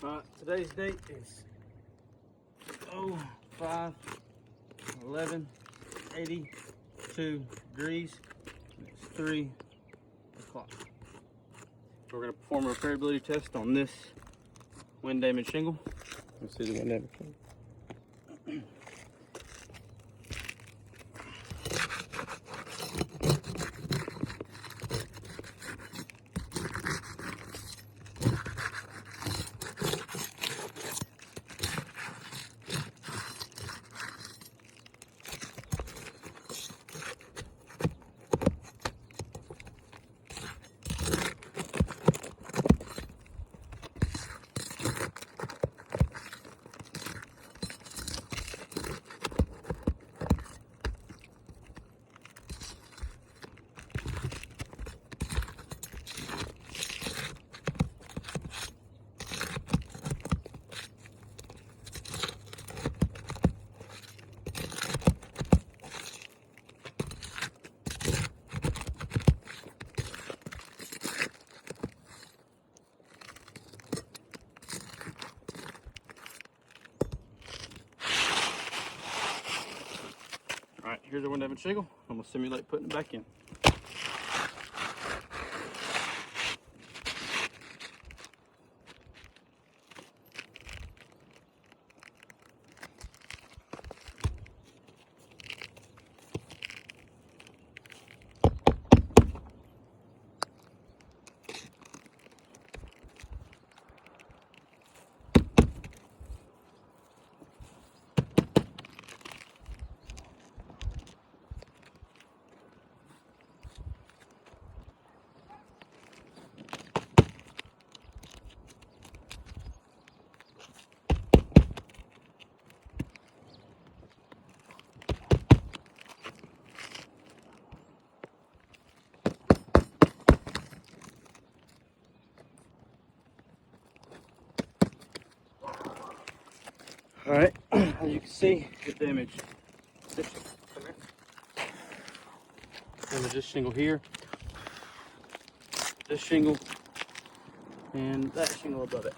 Today's date is 05/11/82 degrees. It's 3 o'clock. We're going to perform a repairability test on this wind damaged shingle. Let's see the wind damage shingle. Alright, here's our wind damage shingle. I'm going to simulate putting it back in. Alright, as you can see, the damage. Damage this shingle here, this shingle, and that shingle above it.